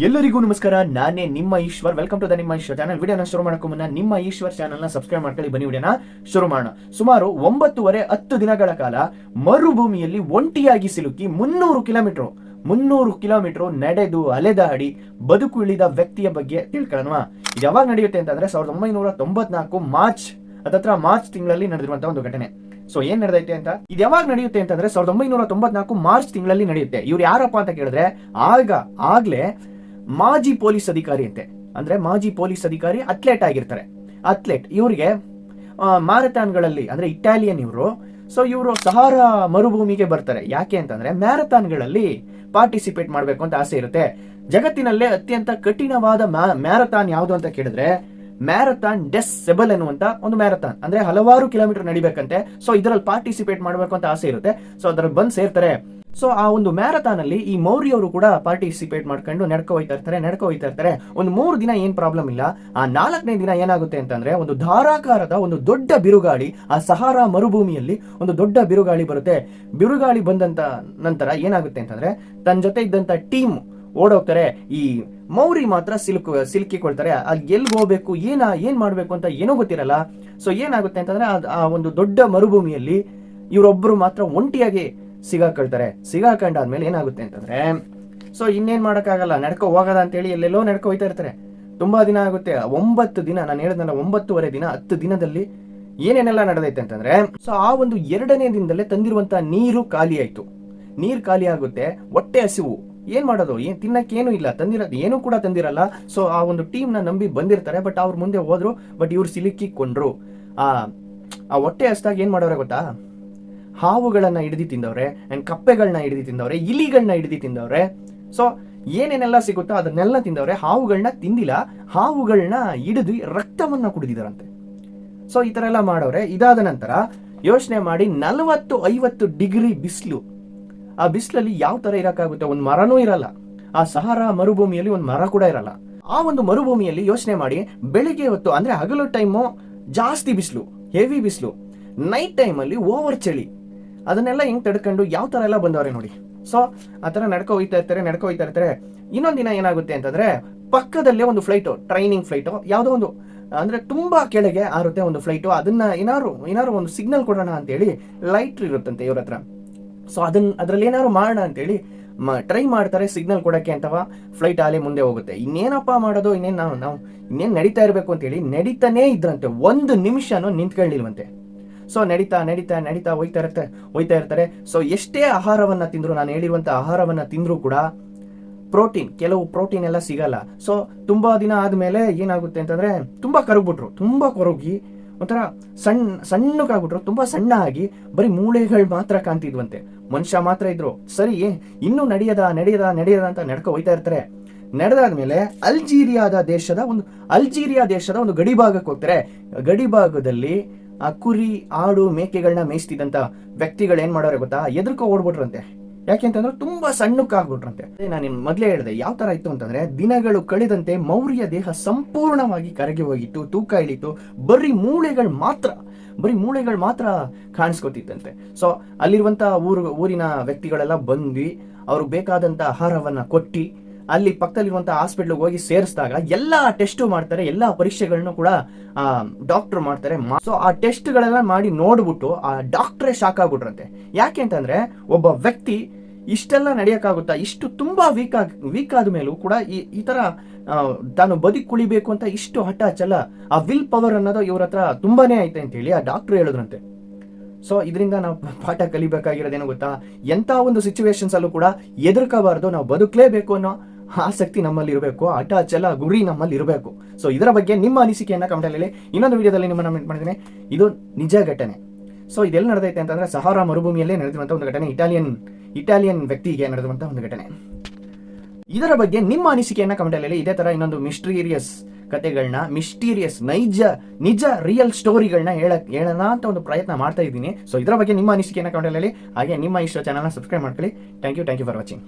ಎಲ್ಲರಿಗೂ ನಮಸ್ಕಾರ. ನಾನೇ ನಿಮ್ಮ ಈಶ್ವರ್. ವೆಲ್ಕಮ್ ಟು ದ ನಿಮ್ಮ ಈಶ್ವರ್ ಚಾನಲ್. ವಿಡಿಯೋನ ಶುರು ಮಾಡಕ್ಕೂ ಮುನ್ನ ನಿಮ್ಮ ಈಶ್ವರ್ ಚಾನಲ್ ನ ಸಬ್ಸ್ಕ್ರೈಬ್ ಮಾಡ್ಕೊಳ್ಳಿ. ಬನ್ನಿ ವಿಡಿಯೋನ ಶುರು ಮಾಡೋಣ. ಸುಮಾರು 9.5 ದಿನಗಳ ಕಾಲ ಮರುಭೂಮಿಯಲ್ಲಿ ಒಂಟಿಯಾಗಿ ಸಿಲುಕಿ 300 ಕಿಲೋಮೀಟರ್ ನಡೆದು ಅಲೆದಾಡಿ ಬದುಕು ಇಳಿದ ವ್ಯಕ್ತಿಯ ಬಗ್ಗೆ ತಿಳ್ಕೊಳ್ಳೋಣ. ಇದು ಯಾವಾಗ ನಡೆಯುತ್ತೆ ಅಂತಂದ್ರೆ 1994 ಮಾರ್ಚ್ ತಿಂಗಳಲ್ಲಿ ನಡೆದಿರುವಂತಹ ಒಂದು ಘಟನೆ. ಸೊ ಏನ್ ನಡೆದೈತೆ ಅಂತ, ಇದು ಯಾವಾಗ ನಡೆಯುತ್ತೆ ಅಂತಂದ್ರೆ 1994 ಮಾರ್ಚ್ ತಿಂಗಳಲ್ಲಿ ನಡೆಯುತ್ತೆ. ಇವ್ರು ಯಾರಪ್ಪ ಅಂತ ಕೇಳಿದ್ರೆ ಆಗ್ಲೇ ಮಾಜಿ ಪೊಲೀಸ್ ಅಧಿಕಾರಿ ಅಂತೆ. ಅಂದ್ರೆ ಮಾಜಿ ಪೊಲೀಸ್ ಅಧಿಕಾರಿ ಅಥ್ಲೆಟ್ ಆಗಿರ್ತಾರೆ. ಇವರಿಗೆ ಮ್ಯಾರಥಾನ್ಗಳಲ್ಲಿ ಅಂದ್ರೆ ಇಟಾಲಿಯನ್ ಇವರು. ಸೊ ಇವರು ಸಹಾರಾ ಮರುಭೂಮಿಗೆ ಬರ್ತಾರೆ. ಯಾಕೆ ಅಂತಂದ್ರೆ ಮ್ಯಾರಥಾನ್ಗಳಲ್ಲಿ ಪಾರ್ಟಿಸಿಪೇಟ್ ಮಾಡ್ಬೇಕು ಅಂತ ಆಸೆ ಇರುತ್ತೆ. ಜಗತ್ತಿನಲ್ಲೇ ಅತ್ಯಂತ ಕಠಿಣವಾದ ಮ್ಯಾರಥಾನ್ ಯಾವುದು ಅಂತ ಕೇಳಿದ್ರೆ ಮ್ಯಾರಥಾನ್ ಡೆಸ್ ಸೆಬಲ್ ಎನ್ನುವಂತ ಒಂದು ಮ್ಯಾರಥಾನ್. ಅಂದ್ರೆ ಹಲವಾರು ಕಿಲೋಮೀಟರ್ ನಡಿಬೇಕಂತೆ. ಸೊ ಇದರಲ್ಲಿ ಪಾರ್ಟಿಸಿಪೇಟ್ ಮಾಡ್ಬೇಕು ಅಂತ ಆಸೆ ಇರುತ್ತೆ. ಸೊ ಅದ್ರಲ್ಲಿ ಬಂದು ಸೇರ್ತಾರೆ. ಸೊ ಆ ಒಂದು ಮ್ಯಾರಥಾನ್ ಅಲ್ಲಿ ಈ ಮೌರಿ ಅವರು ಕೂಡ ಪಾರ್ಟಿಸಿಪೇಟ್ ಮಾಡ್ಕೊಂಡು ನಡ್ಕೊ ಹೋಯ್ತಾ ಇರ್ತಾರೆ. ಒಂದು 3 ದಿನ ಏನ್ ಪ್ರಾಬ್ಲಮ್ ಇಲ್ಲ. ಆ 4ನೇ ದಿನ ಏನಾಗುತ್ತೆ ಅಂತಂದ್ರೆ ಒಂದು ಧಾರಾಕಾರದ ಒಂದು ದೊಡ್ಡ ಬಿರುಗಾಳಿ ಆ ಸಹಾರಾ ಮರುಭೂಮಿಯಲ್ಲಿ ಒಂದು ದೊಡ್ಡ ಬಿರುಗಾಳಿ ಬರುತ್ತೆ. ಬಿರುಗಾಳಿ ಬಂದಂತ ನಂತರ ಏನಾಗುತ್ತೆ ಅಂತಂದ್ರೆ ತನ್ನ ಜೊತೆ ಇದ್ದಂತ ಟೀಮ್ ಓಡೋಗ್ತಾರೆ. ಈ ಮೌರಿ ಮಾತ್ರ ಸಿಲುಕಿಕೊಳ್ತಾರೆ. ಅಲ್ಲಿ ಎಲ್ಲಿ ಹೋಗ್ಬೇಕು ಏನ್ ಮಾಡ್ಬೇಕು ಅಂತ ಏನೋ ಗೊತ್ತಿರಲ್ಲ. ಸೊ ಏನಾಗುತ್ತೆ ಅಂತಂದ್ರೆ ಆ ಒಂದು ದೊಡ್ಡ ಮರುಭೂಮಿಯಲ್ಲಿ ಇವರೊಬ್ರು ಮಾತ್ರ ಒಂಟಿಯಾಗಿ ಸಿಗಾಕೊಂಡಾದ್ಮೇಲೆ ಏನಾಗುತ್ತೆ ಅಂತಂದ್ರೆ ಸೊ ಇನ್ನೇನ್ ಮಾಡಕ್ಕಾಗಲ್ಲ, ನಡ್ಕೊ ಹೋಗದ ಅಂತೇಳಿ ಎಲ್ಲೆಲ್ಲೋ ನಡ್ಕೊ ಹೋಯ್ತಾ ಇರ್ತಾರೆ. ತುಂಬಾ ದಿನ ಆಗುತ್ತೆ. 9 ದಿನ, ನಾನು ಹೇಳಿದ್ನಲ್ಲ 9.5 ದಿನ, 10 ದಿನದಲ್ಲಿ ಏನೇನೆಲ್ಲ ನಡೆದೈತೆ ಅಂತಂದ್ರೆ ಸೊ ಆ ಒಂದು 2ನೇ ದಿನದಲ್ಲೇ ತಂದಿರುವಂತ ನೀರು ಖಾಲಿ ಆಗುತ್ತೆ. ಹೊಟ್ಟೆ ಹಸಿವು, ಏನ್ ಮಾಡೋದು, ತಿನ್ನಕ್ಕೇನು ಇಲ್ಲ, ಏನೂ ಕೂಡ ತಂದಿರಲ್ಲ. ಸೊ ಆ ಒಂದು ಟೀಮ್ ನ ನಂಬಿ ಬಂದಿರ್ತಾರೆ. ಬಟ್ ಅವ್ರ ಮುಂದೆ ಹೋದ್ರು. ಬಟ್ ಇವ್ರು ಸಿಲುಕಿಕೊಂಡ್ರು. ಆ ಹೊಟ್ಟೆ ಹಸ್ದಾಗ ಏನ್ ಮಾಡೋರೆ ಗೊತ್ತಾ, ಹಾವುಗಳನ್ನ ಹಿಡಿದು ತಿಂದವ್ರೆ, ಅಂಡ್ ಕಪ್ಪೆಗಳನ್ನ ಹಿಡಿದು ತಿಂದವ್ರೆ, ಇಲಿಗಳನ್ನ ಹಿಡಿದು ತಿಂದವ್ರೆ. ಸೊ ಏನೇನೆಲ್ಲ ಸಿಗುತ್ತೋ ಅದನ್ನೆಲ್ಲ ತಿಂದವ್ರೆ. ಹಾವುಗಳನ್ನ ತಿಂದಿಲ್ಲ, ಹಾವುಗಳನ್ನ ಹಿಡಿದು ರಕ್ತವನ್ನ ಕುಡಿದಿದಾರಂತೆ. ಸೊ ಈ ತರ ಎಲ್ಲ ಮಾಡವ್ರೆ. ಇದಾದ ನಂತರ ಯೋಚನೆ ಮಾಡಿ 40-50 ಡಿಗ್ರಿ ಬಿಸಿಲು. ಆ ಬಿಸಿಲಲ್ಲಿ ಯಾವ ತರ ಇರಕ್ಕಾಗುತ್ತೆ? ಒಂದು ಮರನೂ ಇರಲ್ಲ. ಆ ಸಹಾರಾ ಮರುಭೂಮಿಯಲ್ಲಿ ಒಂದು ಮರ ಕೂಡ ಇರಲ್ಲ. ಆ ಒಂದು ಮರುಭೂಮಿಯಲ್ಲಿ ಯೋಚನೆ ಮಾಡಿ, ಬೆಳಿಗ್ಗೆ ಹೊತ್ತು ಅಂದ್ರೆ ಹಗಲು ಟೈಮು ಜಾಸ್ತಿ ಬಿಸಿಲು, ಹೆವಿ ಬಿಸಿಲು, ನೈಟ್ ಟೈಮ್ ಅಲ್ಲಿ ಓವರ್ ಚಳಿ. ಅದನ್ನೆಲ್ಲ ಹೆಂಗ್ ತಡ್ಕೊಂಡು ಯಾವ ತರ ಎಲ್ಲ ಬಂದವ್ರೆ ನೋಡಿ. ಸೊ ಆ ತರ ನಡ್ಕೊ ಹೋಯ್ತಾ ಇರ್ತಾರೆ. ಇನ್ನೊಂದ್ ದಿನ ಏನಾಗುತ್ತೆ ಅಂತಂದ್ರೆ ಪಕ್ಕದಲ್ಲೇ ಒಂದು ಫ್ಲೈಟ್, ಟ್ರೈನಿಂಗ್ ಫ್ಲೈಟ್, ಯಾವ್ದೋ ಒಂದು ಅಂದ್ರೆ ತುಂಬಾ ಕೆಳಗೆ ಆರುತ್ತೆ ಒಂದು ಫ್ಲೈಟ್. ಅದನ್ನ ಏನಾರು ಒಂದು ಸಿಗ್ನಲ್ ಕೊಡೋಣ ಅಂತೇಳಿ ಲೈಟ್ ಇರುತ್ತಂತೆ ಇವ್ರ ಹತ್ರ. ಸೊ ಅದ್ರಲ್ಲಿ ಏನಾದ್ರು ಮಾಡೋಣ ಅಂತೇಳಿ ಟ್ರೈ ಮಾಡ್ತಾರೆ ಸಿಗ್ನಲ್ ಕೊಡಕ್ಕೆ ಅಂತವ. ಫ್ಲೈಟ್ ಆಲೆ ಮುಂದೆ ಹೋಗುತ್ತೆ. ಇನ್ನೇನಪ್ಪ ಮಾಡೋದು, ನಾವು ಇನ್ನೇನ್ ನಡೀತಾ ಇರ್ಬೇಕು ಅಂತೇಳಿ ನಡೀತಾನೇ ಇದ್ರಂತೆ. 1 ನಿಮಿಷನೂ ನಿಂತ್ಕೊಳ್ಳಿಲ್ವಂತೆ. ಸೊ ನಡೀತಾ ಹೋಯ್ತಾ ಇರ್ತಾರೆ. ಸೊ ಎಷ್ಟೇ ಆಹಾರವನ್ನ ತಿಂದ್ರು, ನಾನು ಹೇಳಿರುವಂತ ಆಹಾರವನ್ನ ತಿಂದ್ರು ಕೂಡ ಕೆಲವು ಪ್ರೋಟೀನ್ ಎಲ್ಲ ಸಿಗಲ್ಲ. ಸೊ ತುಂಬಾ ದಿನ ಆದ್ಮೇಲೆ ಏನಾಗುತ್ತೆ ಅಂತಂದ್ರೆ ತುಂಬಾ ಕೊರಗಿ ಒಂಥರ ಸಣ್ಣಕ್ಕಾಗ್ಬಿಟ್ರು. ತುಂಬಾ ಸಣ್ಣ ಆಗಿ ಬರೀ ಮೂಳೆಗಳು ಮಾತ್ರ ಕಾಣ್ತಿದ್ವಂತೆ. ಮನುಷ್ಯ ಮಾತ್ರ ಇದ್ರು. ಸರಿ, ಇನ್ನೂ ನಡೆಯದ ಅಂತ ನಡ್ಕೊ ಹೋಯ್ತಾ ಇರ್ತಾರೆ. ನಡೆದಾದ್ಮೇಲೆ ಅಲ್ಜೀರಿಯಾ ದೇಶದ ಒಂದು ಗಡಿ ಭಾಗಕ್ಕೆ ಹೋಗ್ತಾರೆ. ಗಡಿ ಭಾಗದಲ್ಲಿ ಆ ಕುರಿ, ಆಡು, ಮೇಕೆಗಳನ್ನ ಮೇಯಿಸ್ತಿದ್ದಂತ ವ್ಯಕ್ತಿಗಳು ಏನ್ ಮಾಡೋರೆ ಗೊತ್ತಾ, ಎದುರ್ಕೊ ಓಡ್ಬಿಟ್ರಂತೆ. ಯಾಕೆ ಅಂತಂದ್ರೆ ತುಂಬಾ ಸಣ್ಣಕ್ಕಾಗ್ಬಿಟ್ರಂತೆ. ನಾನು ಮೊದ್ಲೇ ಹೇಳಿದೆ ಯಾವ ತರ ಇತ್ತು ಅಂತಂದ್ರೆ, ದಿನಗಳು ಕಳೆದಂತೆ ಮೌರ್ಯ ದೇಹ ಸಂಪೂರ್ಣವಾಗಿ ಕರಗಿ ಹೋಗಿತ್ತು, ತೂಕ ಇಳಿತು. ಬರೀ ಮೂಳೆಗಳು ಮಾತ್ರ ಕಾಣಿಸ್ಕೊತಿತ್ತಂತೆ. ಸೊ ಅಲ್ಲಿರುವಂತ ಊರಿನ ವ್ಯಕ್ತಿಗಳೆಲ್ಲ ಬಂದು ಅವ್ರಿಗೆ ಬೇಕಾದಂತ ಆಹಾರವನ್ನ ಕೊಟ್ಟಿ ಅಲ್ಲಿ ಪಕ್ಕದಲ್ಲಿರುವಂತ ಹಾಸ್ಪಿಟ್ಲ್ಗೆ ಹೋಗಿ ಸೇರಿಸಿದಾಗ ಎಲ್ಲಾ ಟೆಸ್ಟ್ ಮಾಡ್ತಾರೆ, ಎಲ್ಲಾ ಪರೀಕ್ಷೆಗಳನ್ನು ಕೂಡ ಡಾಕ್ಟರ್ ಮಾಡ್ತಾರೆ. ಸೊ ಆ ಟೆಸ್ಟ್ ಗಳೆಲ್ಲ ಮಾಡಿ ನೋಡ್ಬಿಟ್ಟು ಆ ಡಾಕ್ಟ್ರೇ ಶಾಕ್ ಆಗ್ಬಿಟ್ರಂತೆ. ಯಾಕೆ ಅಂತಂದ್ರೆ ಒಬ್ಬ ವ್ಯಕ್ತಿ ಇಷ್ಟೆಲ್ಲ ನಡೆಯಕ್ಕಾಗುತ್ತಾ, ಇಷ್ಟು ತುಂಬಾ ವೀಕ್ ಆದ ಮೇಲೂ ಕೂಡ ಈ ತರ ತಾನು ಬದುಕುಳಿಬೇಕು ಅಂತ ಇಷ್ಟು ಹಠ ಛಲ, ಆ ವಿಲ್ ಪವರ್ ಅನ್ನೋದು ಇವ್ರ ಹತ್ರ ತುಂಬಾನೇ ಐತೆ ಅಂತ ಹೇಳಿ ಆ ಡಾಕ್ಟರ್ ಹೇಳಿದ್ರಂತೆ. ಸೊ ಇದರಿಂದ ನಾವು ಪಾಠ ಕಲಿಬೇಕಾಗಿರೋದೇನೋ ಗೊತ್ತಾ, ಎಂತ ಒಂದು ಸಿಚುವೇಶನ್ಸ್ ಅಲ್ಲೂ ಕೂಡ ಎದುರ್ಕೋಬಾರ್ದು, ನಾವು ಬದುಕಲೇಬೇಕು ಅನ್ನೋ ಆಸಕ್ತಿ ನಮ್ಮಲ್ಲಿ ಇರಬೇಕು, ಹಠ ಛಲ ಗುರಿ ನಮ್ಮಲ್ಲಿ ಇರಬೇಕು. ಸೊ ಇದರ ಬಗ್ಗೆ ನಿಮ್ಮ ಅನಿಸಿಕೆಯನ್ನ ಕಮೆಂಟ್ ಅಲ್ಲಿ ಇನ್ನೊಂದು ವಿಡಿಯೋದಲ್ಲಿ ನಿಮ್ಮನ್ನ ಕಮೆಂಟ್ ಮಾಡಿದ್ದೀನಿ. ಇದು ನಿಜ ಘಟನೆ. ಸೊ ಇದೆಲ್ಲ ನಡೆದೈತೆ ಅಂತಂದ್ರೆ ಸಹಾರಾ ಮರುಭೂಮಿಯಲ್ಲೇ ನಡೆದಿರುವಂತ ಒಂದು ಘಟನೆ, ಇಟಾಲಿಯನ್ ವ್ಯಕ್ತಿಗೆ ನಡೆದಿರುವಂತ ಒಂದು ಘಟನೆ. ಇದರ ಬಗ್ಗೆ ನಿಮ್ಮ ಅನಿಸಿಕೆಯನ್ನ ಕಮೆಂಟ್ ಅಲ್ಲಿ. ಇದೇ ತರ ಇನ್ನೊಂದು ಮಿಸ್ಟೀರಿಯಸ್ ಕಥೆಗಳನ್ನ, ನಿಜ ರಿಯಲ್ ಸ್ಟೋರಿಗಳನ್ನ ಹೇಳೋಣ ಅಂತ ಒಂದು ಪ್ರಯತ್ನ ಮಾಡ್ತಾ ಇದ್ದೀನಿ. ಸೊ ಇದರ ಬಗ್ಗೆ ನಿಮ್ಮ ಅನಿಸಿಕೆಯನ್ನ ಕಮೆಂಟ್ ಅಲ್ಲಿ. ಹಾಗೆ ನಿಮ್ಮ ಇಷ್ಟ ಚಾನಲ್ನ ಸಬ್ಸ್ಕ್ರೈಬ್ ಮಾಡ್ಕೊಳ್ಳಿ. Thank you for watching.